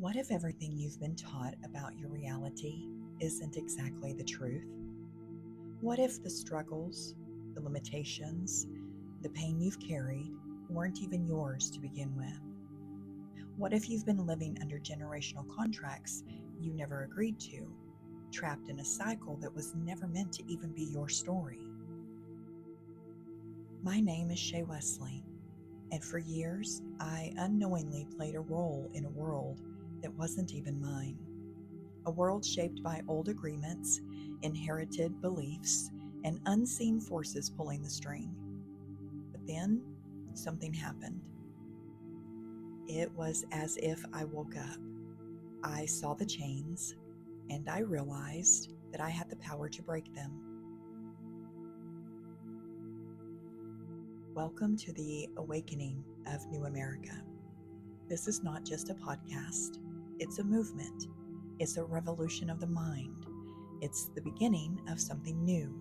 What if everything you've been taught about your reality isn't exactly the truth? What if the struggles, the limitations, the pain you've carried weren't even yours to begin with? What if you've been living under generational contracts you never agreed to, trapped in a cycle that was never meant to even be your story? My name is Shay Wesley, and for years I unknowingly played a role in a world that wasn't even mine. A world shaped by old agreements, inherited beliefs, and unseen forces pulling the string. But then something happened. It was as if I woke up. I saw the chains, and I realized that I had the power to break them. Welcome to the awakening of New America. This is not just a podcast, it's a movement. It's a revolution of the mind. It's the beginning of something new.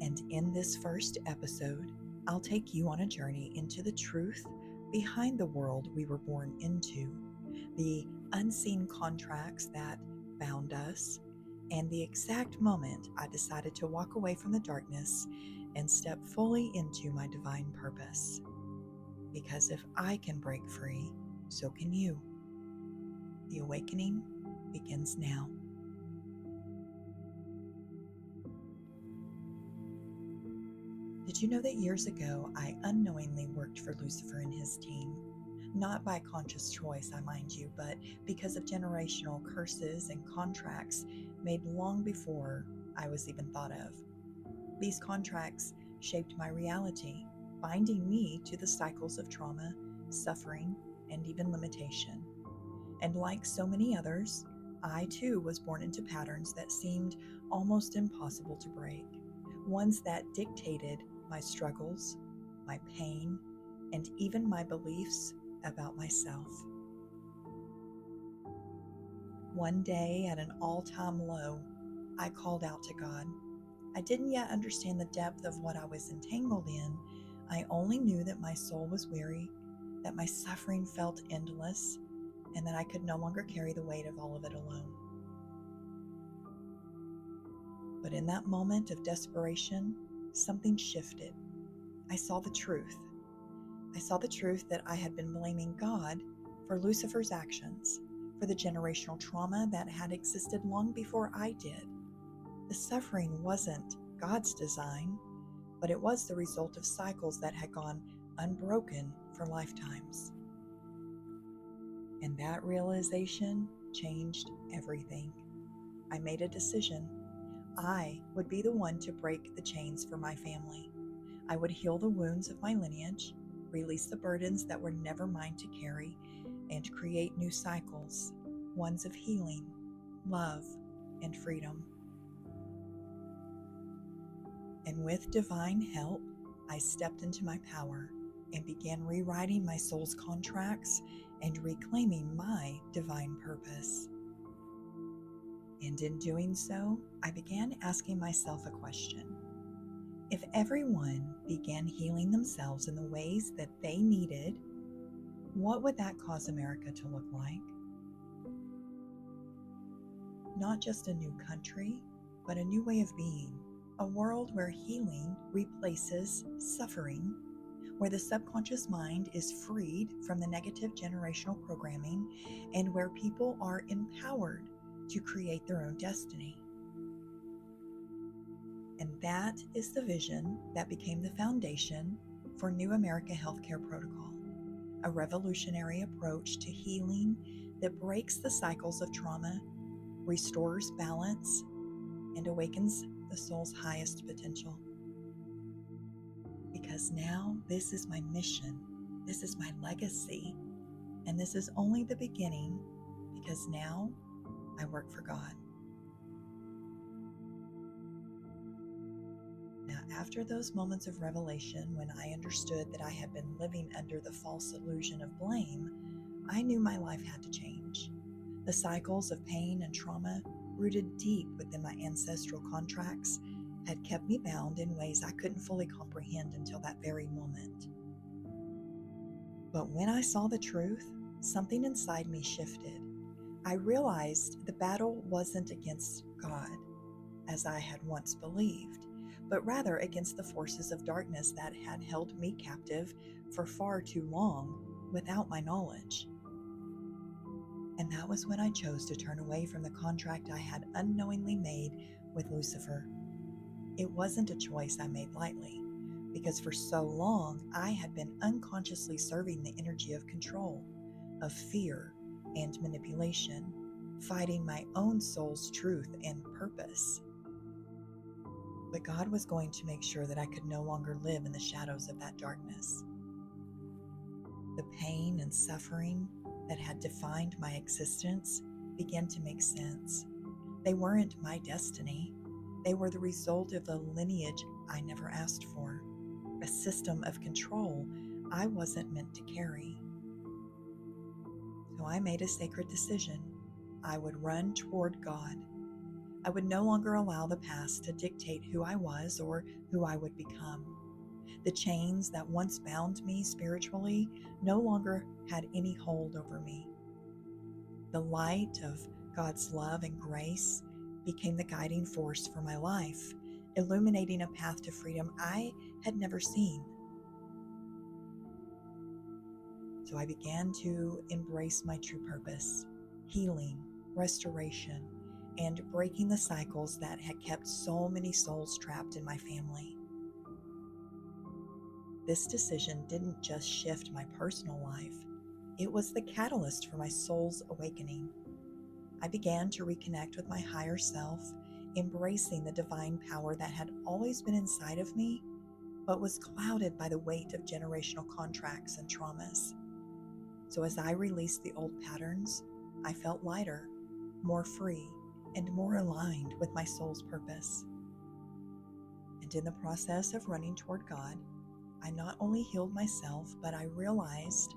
And in this first episode, I'll take you on a journey into the truth behind the world we were born into, the unseen contracts that bound us, and the exact moment I decided to walk away from the darkness and step fully into my divine purpose. Because if I can break free, so can you. The awakening begins now. Did you know that years ago I unknowingly worked for Lucifer and his team? Not by conscious choice, I mind you, but because of generational curses and contracts made long before I was even thought of. These contracts shaped my reality, binding me to the cycles of trauma, suffering, and even limitation. And like so many others, I too was born into patterns that seemed almost impossible to break, ones that dictated my struggles, my pain, and even my beliefs about myself. One day, at an all-time low, I called out to God. I didn't yet understand the depth of what I was entangled in. I only knew that my soul was weary, that my suffering felt endless, and that I could no longer carry the weight of all of it alone. But in that moment of desperation, something shifted. I saw the truth. I saw the truth that I had been blaming God for Lucifer's actions, for the generational trauma that had existed long before I did. The suffering wasn't God's design, but it was the result of cycles that had gone unbroken for lifetimes. And that realization changed everything. I made a decision. I would be the one to break the chains for my family. I would heal the wounds of my lineage, release the burdens that were never mine to carry, and create new cycles, ones of healing, love, and freedom. And with divine help, I stepped into my power and began rewriting my soul's contracts and reclaiming my divine purpose. And in doing so, I began asking myself a question. If everyone began healing themselves in the ways that they needed, what would that cause America to look like? Not just a new country, but a new way of being. A world where healing replaces suffering, where the subconscious mind is freed from the negative generational programming, and where people are empowered to create their own destiny. And that is the vision that became the foundation for New America Healthcare Protocol, a revolutionary approach to healing that breaks the cycles of trauma, restores balance, and awakens the soul's highest potential. Because now this is my mission, this is my legacy, and this is only the beginning, because now I work for God. Now, after those moments of revelation, when I understood that I had been living under the false illusion of blame, I knew my life had to change. The cycles of pain and trauma, rooted deep within my ancestral contracts, had kept me bound in ways I couldn't fully comprehend until that very moment. But when I saw the truth, something inside me shifted. I realized the battle wasn't against God, as I had once believed, but rather against the forces of darkness that had held me captive for far too long without my knowledge. And that was when I chose to turn away from the contract I had unknowingly made with Lucifer. It wasn't a choice I made lightly, because for so long I had been unconsciously serving the energy of control, of fear and manipulation, fighting my own soul's truth and purpose. But God was going to make sure that I could no longer live in the shadows of that darkness. The pain and suffering that had defined my existence began to make sense. They weren't my destiny. They were the result of a lineage I never asked for, a system of control I wasn't meant to carry. So I made a sacred decision. I would run toward God. I would no longer allow the past to dictate who I was or who I would become. The chains that once bound me spiritually no longer had any hold over me. The light of God's love and grace became the guiding force for my life, illuminating a path to freedom I had never seen. So I began to embrace my true purpose, healing, restoration, and breaking the cycles that had kept so many souls trapped in my family. This decision didn't just shift my personal life, it was the catalyst for my soul's awakening. I began to reconnect with my higher self, embracing the divine power that had always been inside of me, but was clouded by the weight of generational contracts and traumas. So as I released the old patterns, I felt lighter, more free, and more aligned with my soul's purpose. And in the process of running toward God, I not only healed myself, but I realized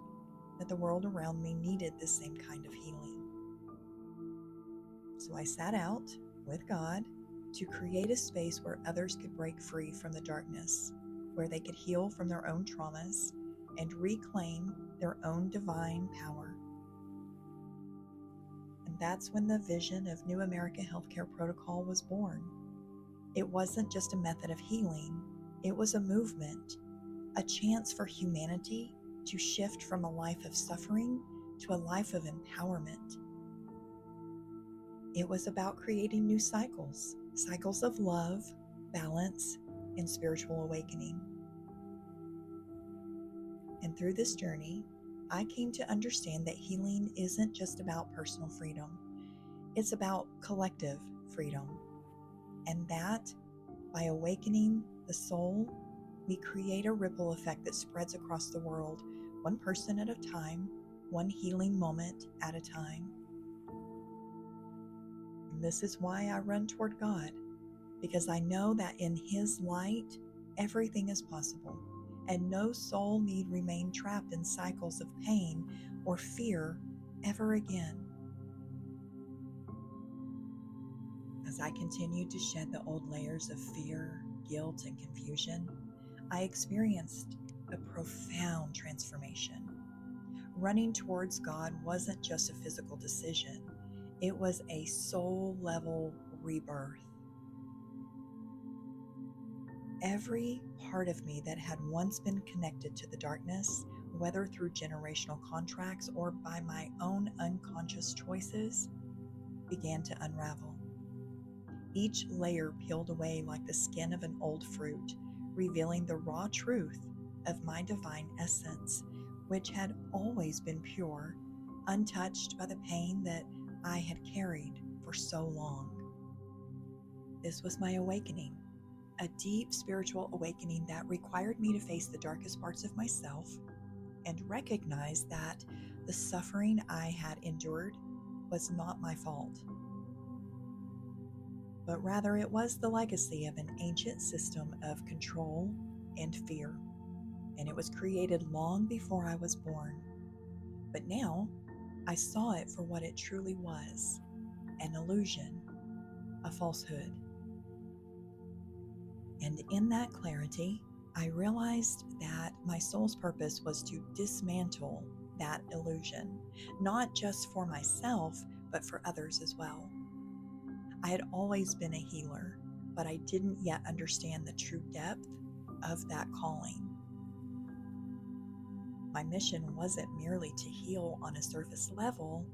that the world around me needed the same kind of healing. So I sat out with God to create a space where others could break free from the darkness, where they could heal from their own traumas and reclaim their own divine power. And that's when the vision of New America Healthcare Protocol was born. It wasn't just a method of healing, it was a movement, a chance for humanity to shift from a life of suffering to a life of empowerment. It was about creating new cycles of love, balance, and spiritual awakening. And through this journey, I came to understand that healing isn't just about personal freedom, it's about collective freedom. And that, by awakening the soul, we create a ripple effect that spreads across the world, one person at a time, one healing moment at a time. And this is why I run toward God, because I know that in His light, everything is possible, and no soul need remain trapped in cycles of pain or fear ever again. As I continued to shed the old layers of fear, guilt, and confusion, I experienced a profound transformation. Running towards God wasn't just a physical decision, it was a soul-level rebirth. Every part of me that had once been connected to the darkness, whether through generational contracts or by my own unconscious choices, began to unravel. Each layer peeled away like the skin of an old fruit, revealing the raw truth of my divine essence, which had always been pure, untouched by the pain that I had carried for so long. This was my awakening, a deep spiritual awakening that required me to face the darkest parts of myself and recognize that the suffering I had endured was not my fault, but rather it was the legacy of an ancient system of control and fear, and it was created long before I was born. But now I saw it for what it truly was, an illusion, a falsehood. And in that clarity, I realized that my soul's purpose was to dismantle that illusion, not just for myself, but for others as well. I had always been a healer, but I didn't yet understand the true depth of that calling. My mission wasn't merely to heal on a surface level,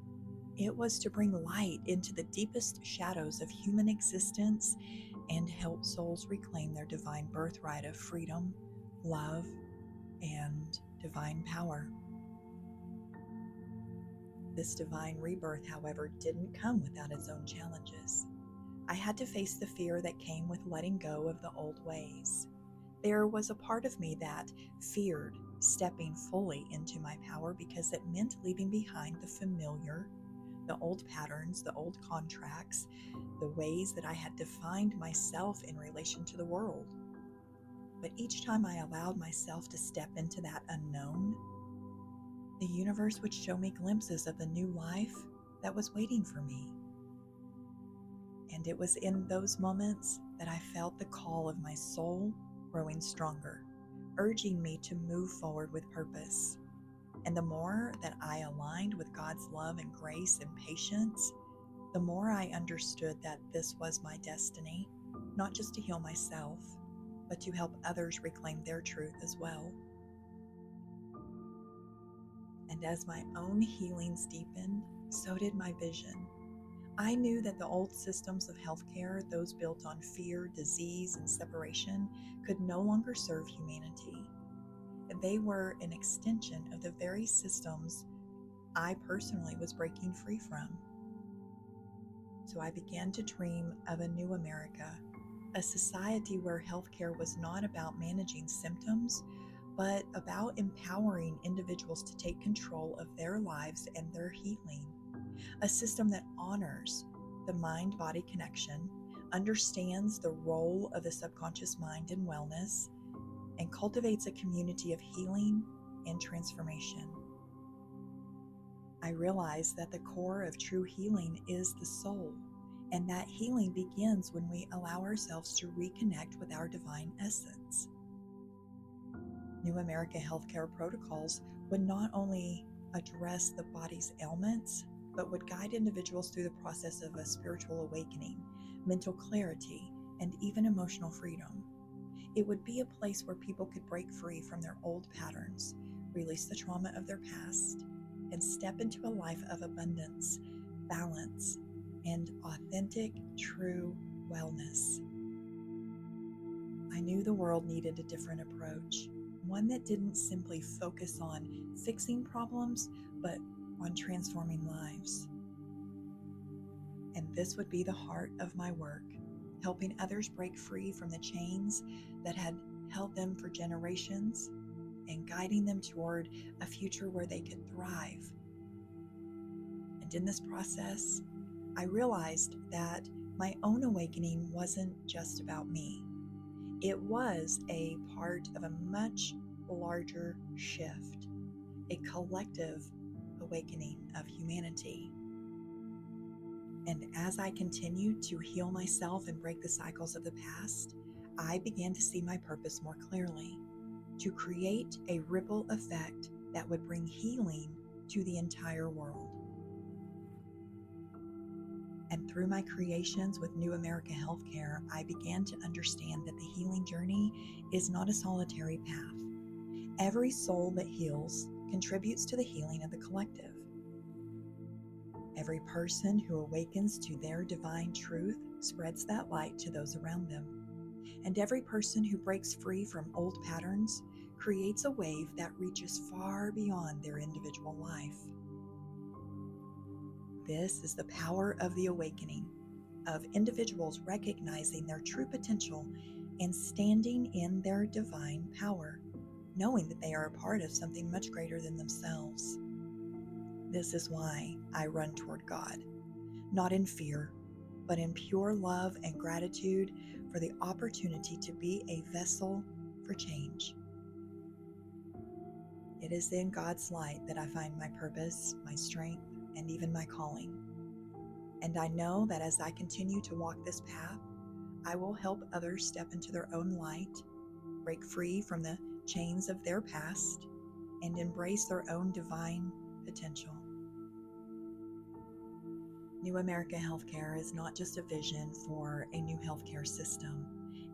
it was to bring light into the deepest shadows of human existence and help souls reclaim their divine birthright of freedom, love, and divine power. This divine rebirth, however, didn't come without its own challenges. I had to face the fear that came with letting go of the old ways. There was a part of me that feared stepping fully into my power because it meant leaving behind the familiar, the old patterns, the old contracts, the ways that I had defined myself in relation to the world. But each time I allowed myself to step into that unknown, the universe would show me glimpses of the new life that was waiting for me. And it was in those moments that I felt the call of my soul growing stronger, urging me to move forward with purpose. And the more that I aligned with God's love and grace and patience, the more I understood that this was my destiny, not just to heal myself, but to help others reclaim their truth as well. And as my own healings deepened, so did my vision. I knew that the old systems of healthcare, those built on fear, disease, and separation, could no longer serve humanity. They were an extension of the very systems I personally was breaking free from. So I began to dream of a new America, a society where healthcare was not about managing symptoms, but about empowering individuals to take control of their lives and their healing. A system that honors the mind-body connection, understands the role of the subconscious mind in wellness, and cultivates a community of healing and transformation. I realize that the core of true healing is the soul, and that healing begins when we allow ourselves to reconnect with our divine essence. New America healthcare protocols would not only address the body's ailments, but would guide individuals through the process of a spiritual awakening, mental clarity, and even emotional freedom. It would be a place where people could break free from their old patterns, release the trauma of their past, and step into a life of abundance, balance, and authentic, true wellness. I knew the world needed a different approach, one that didn't simply focus on fixing problems, but on transforming lives. And this would be the heart of my work, helping others break free from the chains that had held them for generations and guiding them toward a future where they could thrive. And in this process, I realized that my own awakening wasn't just about me. It was a part of a much larger shift, a collective awakening of humanity. And as I continued to heal myself and break the cycles of the past, I began to see my purpose more clearly, to create a ripple effect that would bring healing to the entire world. And through my creations with New America Healthcare, I began to understand that the healing journey is not a solitary path. Every soul that heals contributes to the healing of the collective. Every person who awakens to their divine truth spreads that light to those around them. And every person who breaks free from old patterns creates a wave that reaches far beyond their individual life. This is the power of the awakening, of individuals recognizing their true potential and standing in their divine power, knowing that they are a part of something much greater than themselves. This is why I run toward God, not in fear, but in pure love and gratitude for the opportunity to be a vessel for change. It is in God's light that I find my purpose, my strength, and even my calling. And I know that as I continue to walk this path, I will help others step into their own light, break free from the chains of their past, and embrace their own divine potential. New America Healthcare is not just a vision for a new healthcare system.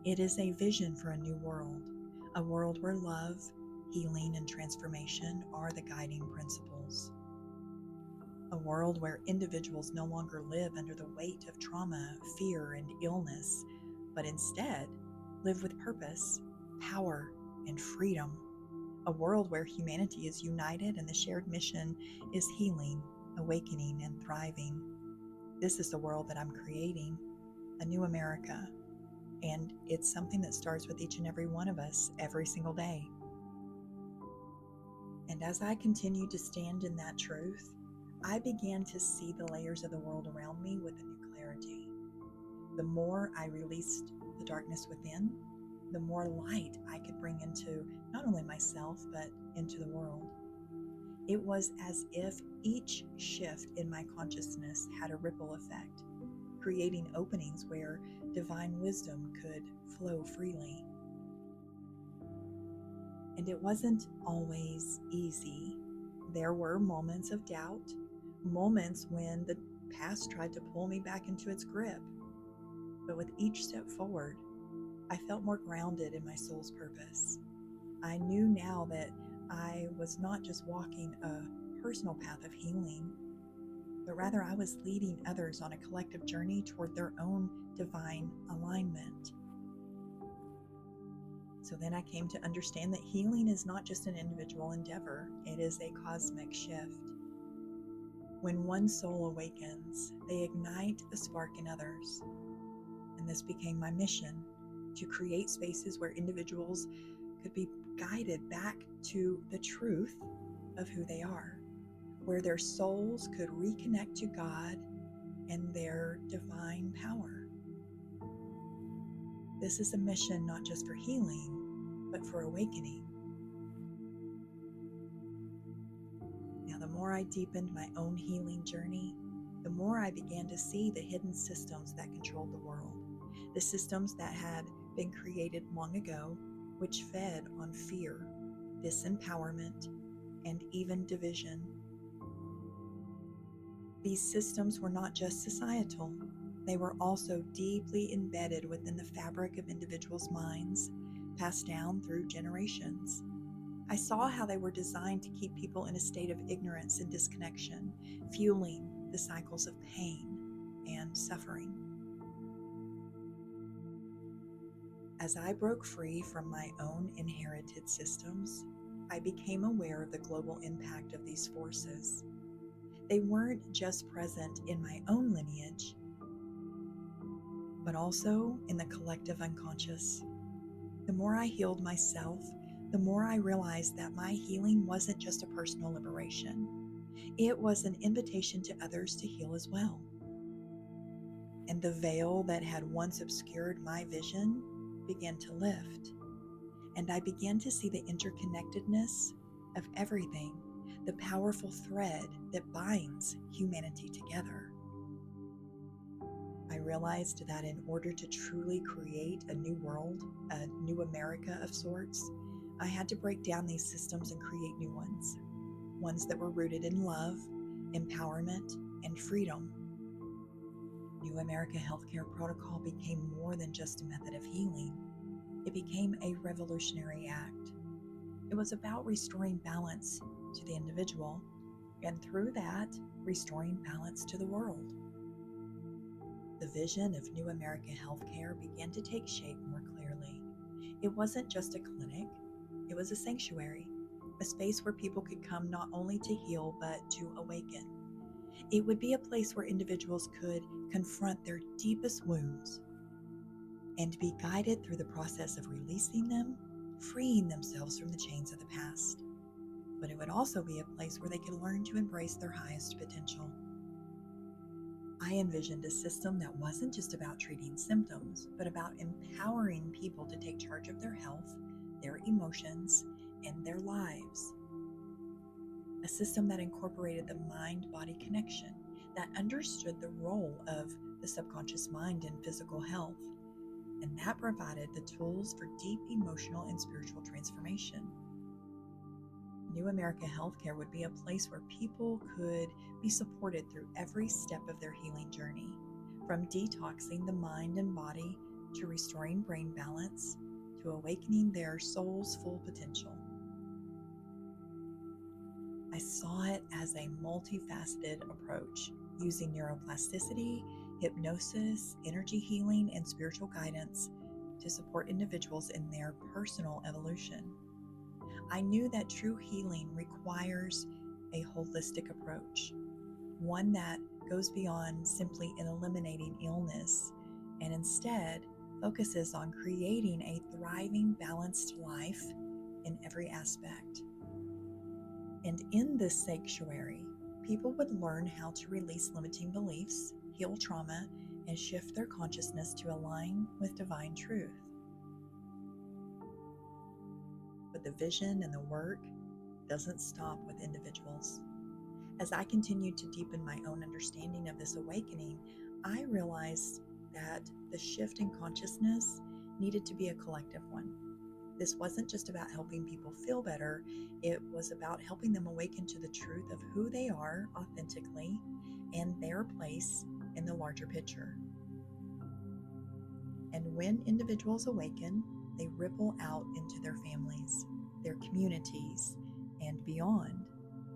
It is a vision for a new world, a world where love, healing, and transformation are the guiding principles. A world where individuals no longer live under the weight of trauma, fear, and illness, but instead live with purpose, power, and freedom. A world where humanity is united and the shared mission is healing, awakening, and thriving. This is the world that I'm creating, a new America, and it's something that starts with each and every one of us every single day. And as I continued to stand in that truth, I began to see the layers of the world around me with a new clarity. The more I released the darkness within, the more light I could bring into not only myself, but into the world. It was as if each shift in my consciousness had a ripple effect, creating openings where divine wisdom could flow freely. And it wasn't always easy. There were moments of doubt, moments when the past tried to pull me back into its grip. But with each step forward, I felt more grounded in my soul's purpose. I knew now that I was not just walking a personal path of healing, but rather I was leading others on a collective journey toward their own divine alignment. So then I came to understand that healing is not just an individual endeavor, it is a cosmic shift. When one soul awakens, they ignite a spark in others. And this became my mission, to create spaces where individuals could be guided back to the truth of who they are, where their souls could reconnect to God and their divine power. This is a mission not just for healing, but for awakening. Now, the more I deepened my own healing journey, the more I began to see the hidden systems that controlled the world, the systems that had been created long ago, which fed on fear, disempowerment, and even division. These systems were not just societal, they were also deeply embedded within the fabric of individuals' minds, passed down through generations. I saw how they were designed to keep people in a state of ignorance and disconnection, fueling the cycles of pain and suffering. As I broke free from my own inherited systems, I became aware of the global impact of these forces. They weren't just present in my own lineage, but also in the collective unconscious. The more I healed myself, the more I realized that my healing wasn't just a personal liberation. It was an invitation to others to heal as well. And the veil that had once obscured my vision began to lift. And I began to see the interconnectedness of everything, the powerful thread that binds humanity together. I realized that in order to truly create a new world, a new America of sorts, I had to break down these systems and create new ones that were rooted in love, empowerment, and freedom. New America Healthcare Protocol became more than just a method of healing. It became a revolutionary act. It was about restoring balance to the individual, and through that, restoring balance to the world. The vision of New America Healthcare began to take shape more clearly. It wasn't just a clinic, it was a sanctuary, a space where people could come not only to heal, but to awaken. It would be a place where individuals could confront their deepest wounds and be guided through the process of releasing them, freeing themselves from the chains of the past. But it would also be a place where they could learn to embrace their highest potential. I envisioned a system that wasn't just about treating symptoms, but about empowering people to take charge of their health, their emotions, and their lives. A system that incorporated the mind-body connection, that understood the role of the subconscious mind in physical health, and that provided the tools for deep emotional and spiritual transformation. New America Healthcare would be a place where people could be supported through every step of their healing journey, from detoxing the mind and body to restoring brain balance to awakening their soul's full potential. I saw it as a multifaceted approach using neuroplasticity, hypnosis, energy healing, and spiritual guidance to support individuals in their personal evolution. I knew that true healing requires a holistic approach, one that goes beyond simply eliminating illness and instead focuses on creating a thriving, balanced life in every aspect. And in this sanctuary, people would learn how to release limiting beliefs, heal trauma, and shift their consciousness to align with divine truth. But the vision and the work doesn't stop with individuals. As I continued to deepen my own understanding of this awakening, I realized that the shift in consciousness needed to be a collective one. This wasn't just about helping people feel better, it was about helping them awaken to the truth of who they are authentically and their place in the larger picture. And when individuals awaken, they ripple out into their families, their communities, and beyond,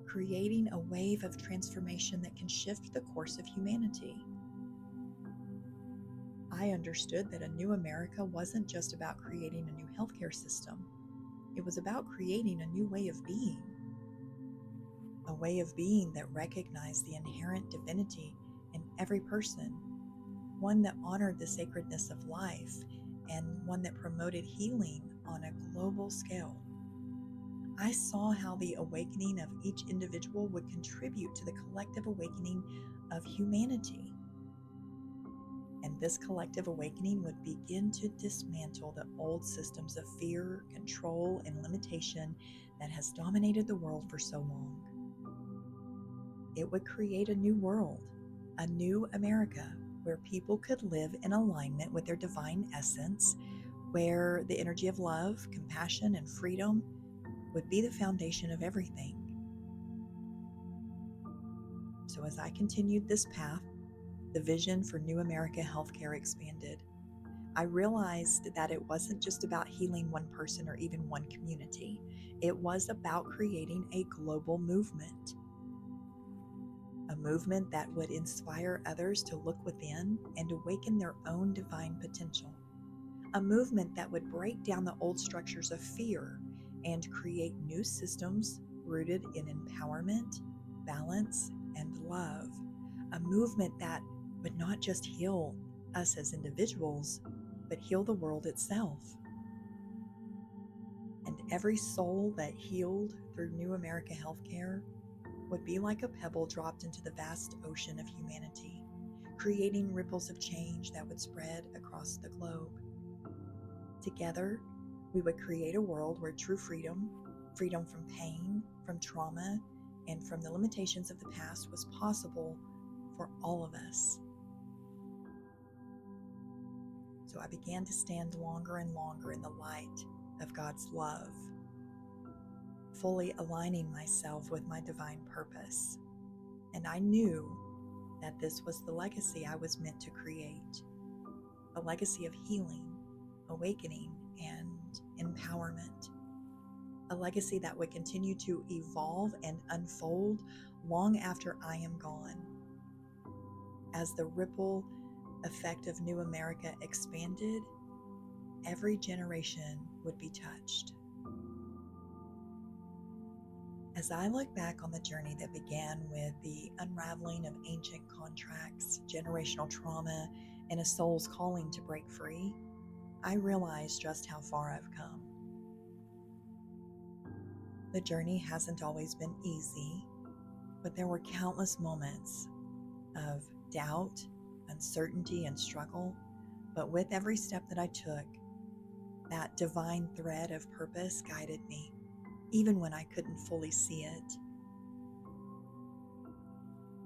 creating a wave of transformation that can shift the course of humanity. I understood that a new America wasn't just about creating a new healthcare system. It was about creating a new way of being. A way of being that recognized the inherent divinity in every person, one that honored the sacredness of life, and one that promoted healing on a global scale. I saw how the awakening of each individual would contribute to the collective awakening of humanity. And this collective awakening would begin to dismantle the old systems of fear, control, and limitation that has dominated the world for so long. It would create a new world, a new America, where people could live in alignment with their divine essence, where the energy of love, compassion, and freedom would be the foundation of everything. So as I continued this path, the vision for New America Healthcare expanded. I realized that it wasn't just about healing one person or even one community. It was about creating a global movement. A movement that would inspire others to look within and awaken their own divine potential. A movement that would break down the old structures of fear and create new systems rooted in empowerment, balance, and love. A movement that would not just heal us as individuals, but heal the world itself. And every soul that healed through New America Healthcare would be like a pebble dropped into the vast ocean of humanity, creating ripples of change that would spread across the globe. Together, we would create a world where true freedom, freedom from pain, from trauma, and from the limitations of the past was possible for all of us. So I began to stand longer and longer in the light of God's love, fully aligning myself with my divine purpose. And I knew that this was the legacy I was meant to create, a legacy of healing, awakening, and empowerment, a legacy that would continue to evolve and unfold long after I am gone. As the ripple effect of New America expanded, every generation would be touched. As I look back on the journey that began with the unraveling of ancient contracts, generational trauma, and a soul's calling to break free, I realize just how far I've come. The journey hasn't always been easy, but there were countless moments of doubt, uncertainty, and struggle. But with every step that I took, that divine thread of purpose guided me, even when I couldn't fully see it.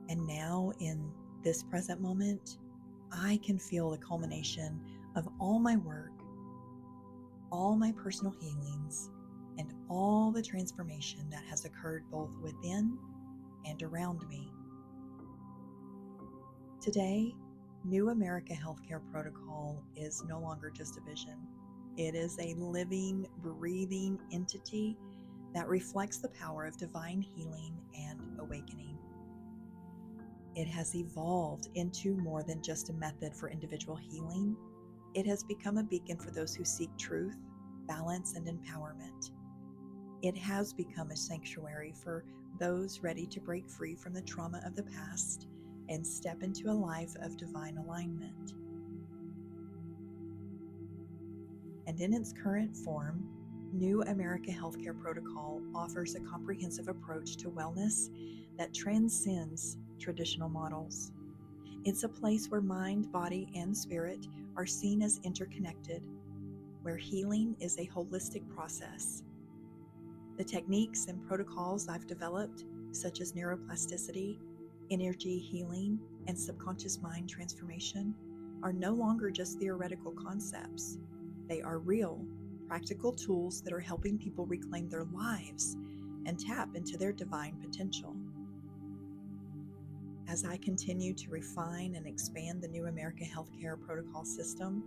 And now, in this present moment, I can feel the culmination of all my work, all my personal healings, and all all the transformation that has occurred both within and around me. Today, New America Healthcare Protocol is no longer just a vision. It is a living, breathing entity that reflects the power of divine healing and awakening. It has evolved into more than just a method for individual healing. It has become a beacon for those who seek truth, balance, and empowerment. It has become a sanctuary for those ready to break free from the trauma of the past and step into a life of divine alignment. And in its current form, New America Healthcare Protocol offers a comprehensive approach to wellness that transcends traditional models. It's a place where mind, body, and spirit are seen as interconnected, where healing is a holistic process. The techniques and protocols I've developed, such as neuroplasticity, energy healing, and subconscious mind transformation, are no longer just theoretical concepts. They are real, practical tools that are helping people reclaim their lives and tap into their divine potential. As I continue to refine and expand the New America Healthcare Protocol system,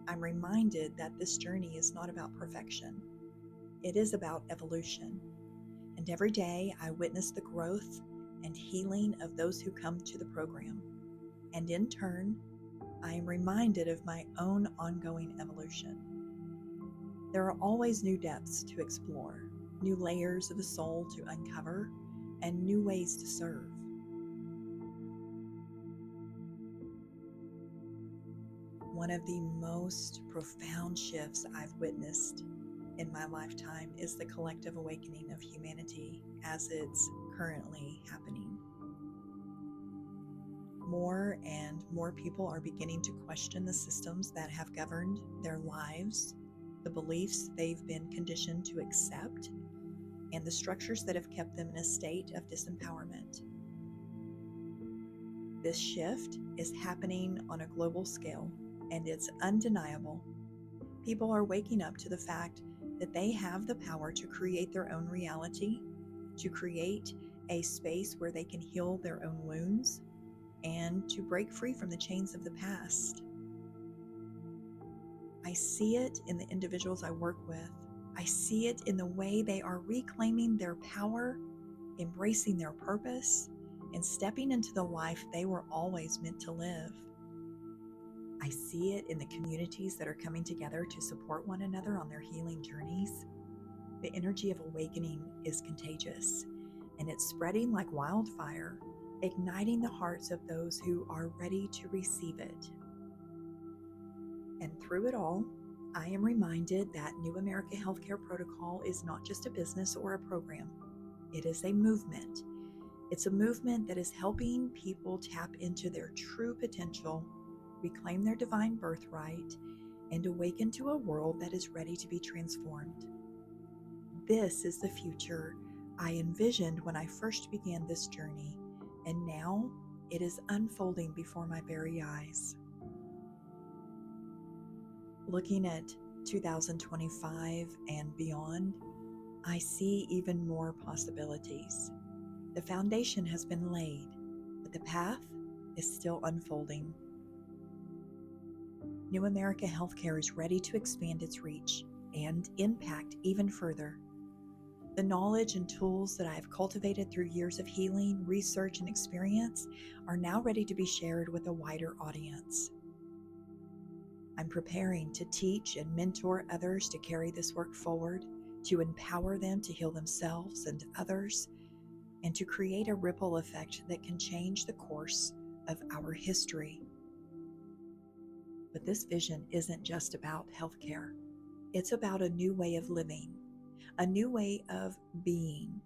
I'm reminded that this journey is not about perfection. It is about evolution. And every day I witness the growth and healing of those who come to the program. And in turn, I am reminded of my own ongoing evolution. There are always new depths to explore, new layers of the soul to uncover, and new ways to serve. One of the most profound shifts I've witnessed in my lifetime is the collective awakening of humanity as it's currently happening. More and more people are beginning to question the systems that have governed their lives, the beliefs they've been conditioned to accept, and the structures that have kept them in a state of disempowerment. This shift is happening on a global scale, and it's undeniable. People are waking up to the fact that they have the power to create their own reality, to create a space where they can heal their own wounds, and to break free from the chains of the past. I see it in the individuals I work with. I see it in the way they are reclaiming their power, embracing their purpose, and stepping into the life they were always meant to live. I see it in the communities that are coming together to support one another on their healing journeys. The energy of awakening is contagious, and it's spreading like wildfire, igniting the hearts of those who are ready to receive it. And through it all, I am reminded that New America Healthcare Protocol is not just a business or a program. It is a movement. It's a movement that is helping people tap into their true potential, reclaim their divine birthright, and awaken to a world that is ready to be transformed. This is the future I envisioned when I first began this journey, and now it is unfolding before my very eyes. Looking at 2025 and beyond, I see even more possibilities. The foundation has been laid, but the path is still unfolding. New America Healthcare is ready to expand its reach and impact even further. The knowledge and tools that I have cultivated through years of healing, research, and experience are now ready to be shared with a wider audience. I'm preparing to teach and mentor others to carry this work forward, to empower them to heal themselves and others, and to create a ripple effect that can change the course of our history. But this vision isn't just about healthcare. It's about a new way of living, a new way of being,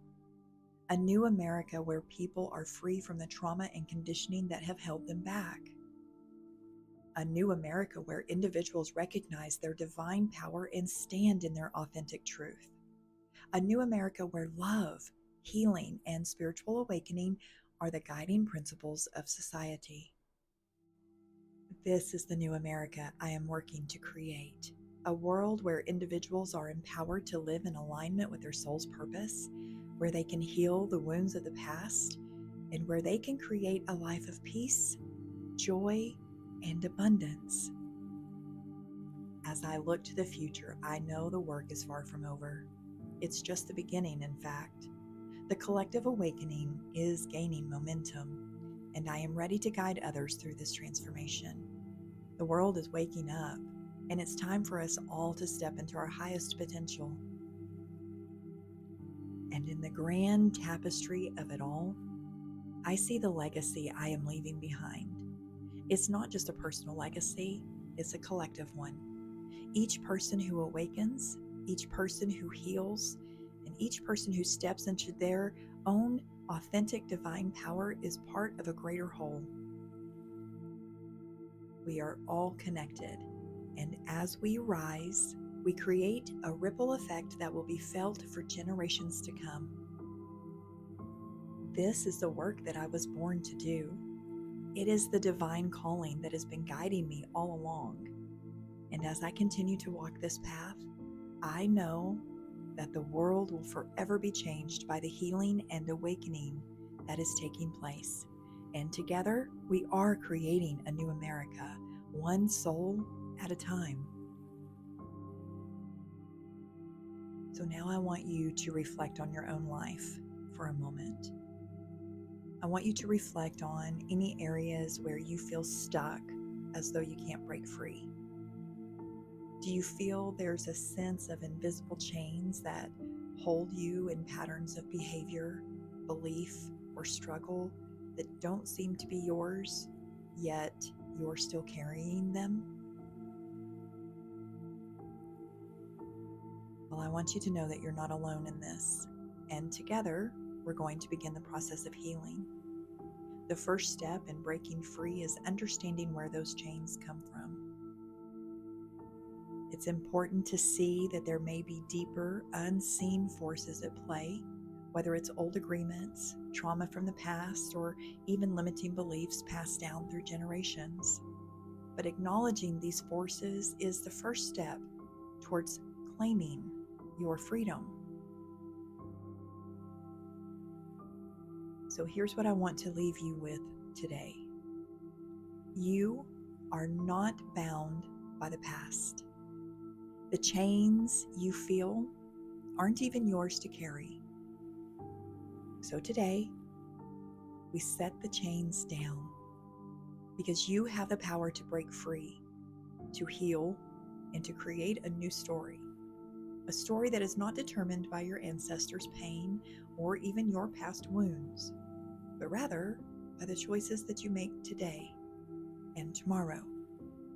a new America where people are free from the trauma and conditioning that have held them back. A new America where individuals recognize their divine power and stand in their authentic truth. A new America where love, healing, and spiritual awakening are the guiding principles of society. This is the new America I am working to create. A world where individuals are empowered to live in alignment with their soul's purpose, where they can heal the wounds of the past, and where they can create a life of peace, joy, and abundance. As I look to the future, I know the work is far from over. It's just the beginning, in fact. The collective awakening is gaining momentum, and I am ready to guide others through this transformation. The world is waking up, and it's time for us all to step into our highest potential. And in the grand tapestry of it all, I see the legacy I am leaving behind. It's not just a personal legacy, it's a collective one. Each person who awakens, each person who heals, and each person who steps into their own authentic divine power is part of a greater whole. We are all connected, and as we rise, we create a ripple effect that will be felt for generations to come. This is the work that I was born to do. It is the divine calling that has been guiding me all along. And as I continue to walk this path, I know that the world will forever be changed by the healing and awakening that is taking place. And together, we are creating a new America, one soul at a time. So now I want you to reflect on your own life for a moment. I want you to reflect on any areas where you feel stuck, as though you can't break free. Do you feel there's a sense of invisible chains that hold you in patterns of behavior, belief, or struggle that don't seem to be yours, yet you're still carrying them? Well, I want you to know that you're not alone in this, and together we're going to begin the process of healing. The first step in breaking free is understanding where those chains come from. It's important to see that there may be deeper, unseen forces at play, whether it's old agreements, trauma from the past, or even limiting beliefs passed down through generations. But acknowledging these forces is the first step towards claiming your freedom. So here's what I want to leave you with today. You are not bound by the past. The chains you feel aren't even yours to carry. So today, we set the chains down because you have the power to break free, to heal, and to create a new story. A story that is not determined by your ancestors' pain or even your past wounds, but rather by the choices that you make today and tomorrow,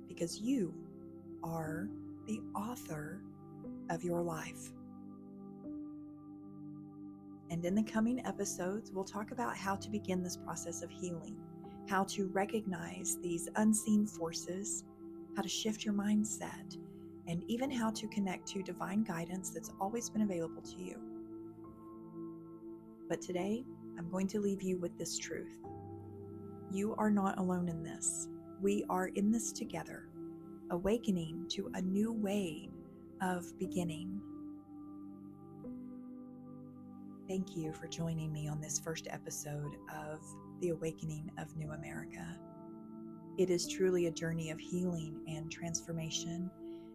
because you are the author of your life. And in the coming episodes, we'll talk about how to begin this process of healing, how to recognize these unseen forces, how to shift your mindset, and even how to connect to divine guidance that's always been available to you. But today, I'm going to leave you with this truth. You are not alone in this. We are in this together, awakening to a new way of beginning. Thank you for joining me on this first episode of The Awakening of New America. It is truly a journey of healing and transformation,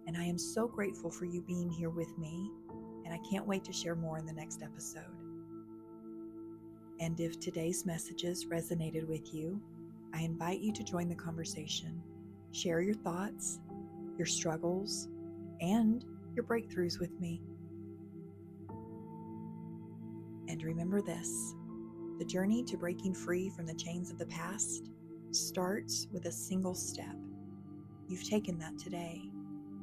and I am so grateful for you being here with me, and I can't wait to share more in the next episode. And if today's messages resonated with you, I invite you to join the conversation. Share your thoughts, your struggles, and your breakthroughs with me. And remember this, the journey to breaking free from the chains of the past starts with a single step. You've taken that today,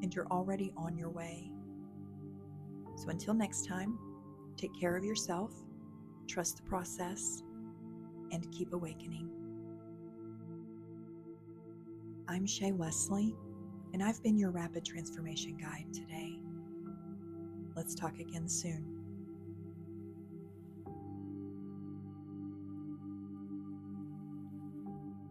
and you're already on your way. So until next time, take care of yourself, trust the process, and keep awakening. I'm Shay Wesley, and I've been your Rapid Transformation Guide today. Let's talk again soon.